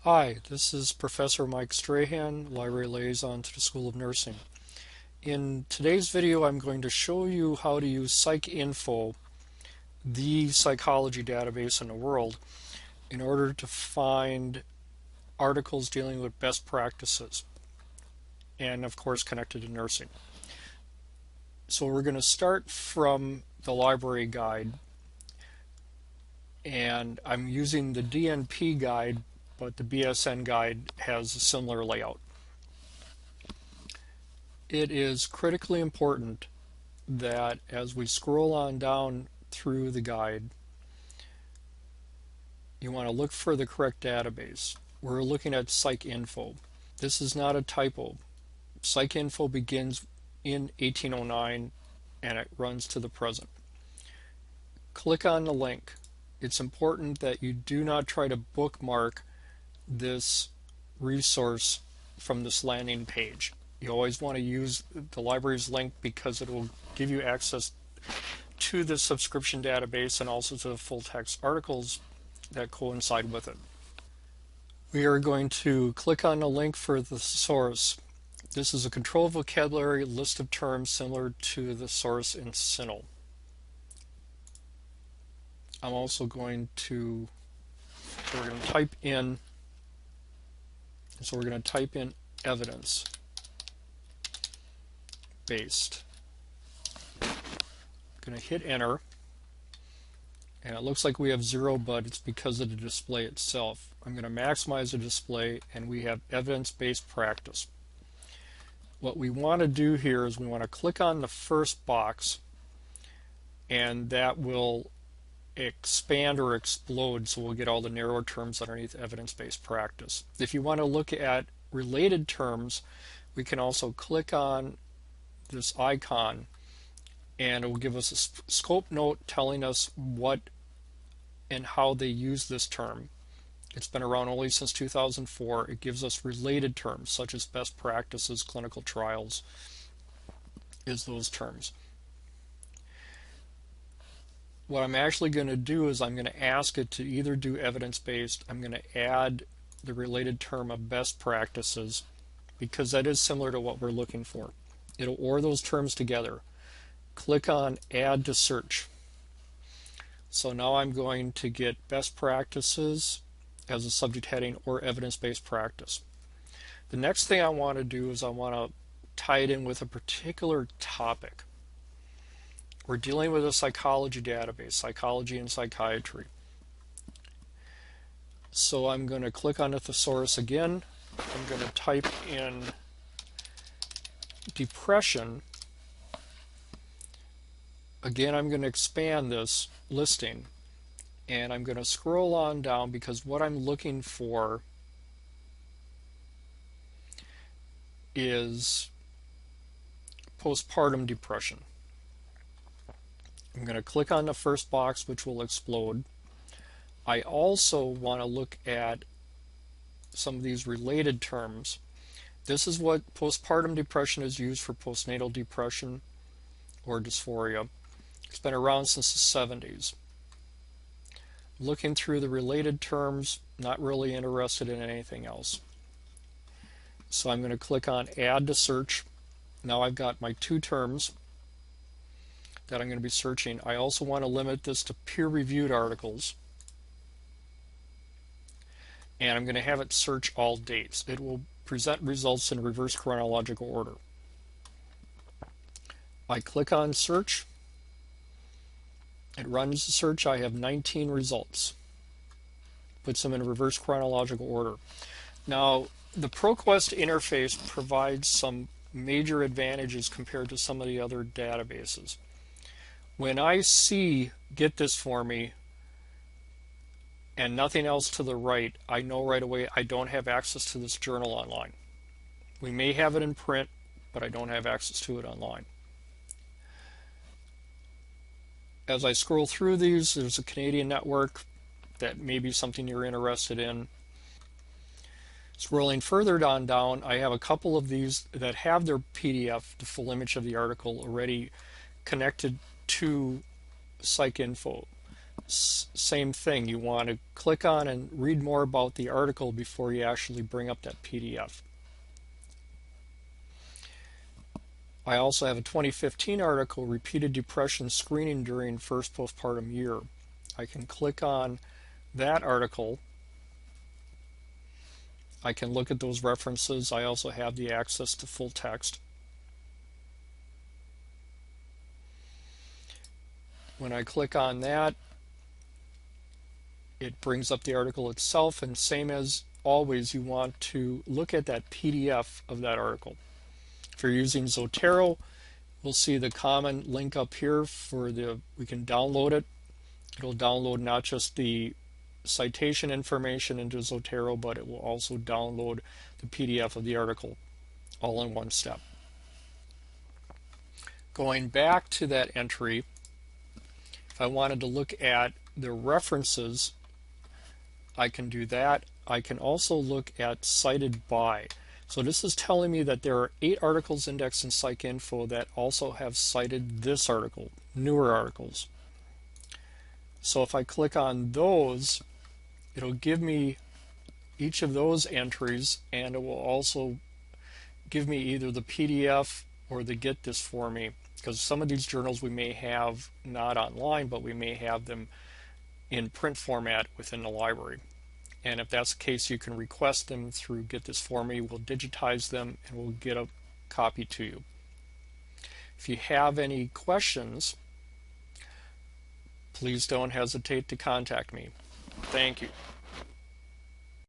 Hi, this is Professor Mike Strahan, Library Liaison to the School of Nursing. In today's video, I'm going to show you how to use PsycINFO, the psychology database in the world, in order to find articles dealing with best practices and, of course, connected to nursing. So we're going to start from the library guide, and I'm using the DNP guide, but the BSN guide has a similar layout. It is critically important that as we scroll on down through the guide, you want to look for the correct database. We're looking at PsycINFO. This is not a typo. PsycINFO begins in 1809 and it runs to the present. Click on the link. It's important that you do not try to bookmark this resource from this landing page. You always want to use the library's link because it will give you access to the subscription database and also to the full text articles that coincide with it. We are going to click on the link for the source. This is a control vocabulary list of terms similar to the source in CINAHL. I'm also going to, we're going to type in evidence based. I'm going to hit enter, and it looks like we have 0, but it's because of the display itself. I'm going to maximize the display, and we have evidence-based practice. What we want to do here is we want to click on the first box, and that will expand or explode, so we'll get all the narrower terms underneath evidence-based practice. If you want to look at related terms, we can also click on this icon, and it will give us a scope note telling us what and how they use this term. It's been around only since 2004. It gives us related terms such as best practices, clinical trials, is those terms. What I'm actually going to do is I'm going to ask it to either do evidence-based. I'm going to add the related term of best practices because that is similar to what we're looking for. It'll OR those terms together. Click on add to search. So now I'm going to get best practices as a subject heading or evidence-based practice. The next thing I want to do is I want to tie it in with a particular topic. We're dealing with a psychology database, psychology and psychiatry. So I'm going to click on the thesaurus again. I'm going to type in depression. Again, I'm going to expand this listing, and I'm going to scroll on down because what I'm looking for is postpartum depression. I'm going to click on the first box, which will explode. I also want to look at some of these related terms. This is what postpartum depression is used for postnatal depression or dysphoria. It's been around since the 70s. Looking through the related terms, not really interested in anything else. So I'm going to click on add to search. Now I've got my 2 terms that I'm going to be searching. I also want to limit this to peer-reviewed articles, and I'm going to have it search all dates. It will present results in reverse chronological order. I click on search. It runs the search. I have 19 results. Puts them in reverse chronological order. Now, the ProQuest interface provides some major advantages compared to some of the other databases. When I see get this for me and nothing else to the right, I know right away I don't have access to this journal online. We may have it in print, but I don't have access to it online. As I scroll through these, there's a Canadian network that may be something you're interested in. Scrolling further down, I have a couple of these that have their PDF, the full image of the article, already connected to PsycINFO. Same thing, you want to click on and read more about the article before you actually bring up that PDF. I also have a 2015 article, Repeated Depression Screening During First Postpartum Year. I can click on that article. I can look at those references. I also have the access to full text. When I click on that, it brings up the article itself, and same as always, you want to look at that PDF of that article. If you're using Zotero, we'll see the common link up here we can download it. It'll download not just the citation information into Zotero, but it will also download the PDF of the article all in one step. Going back to that entry, if I wanted to look at the references, I can do that. I can also look at cited by. So this is telling me that there are 8 articles indexed in PsycINFO that also have cited this article, newer articles. So if I click on those, it'll give me each of those entries, and it will also give me either the PDF or the get this for me, because some of these journals we may have not online, but we may have them in print format within the library. And if that's the case, you can request them through Get This For Me. We'll digitize them and we'll get a copy to you. If you have any questions, please don't hesitate to contact me. Thank you.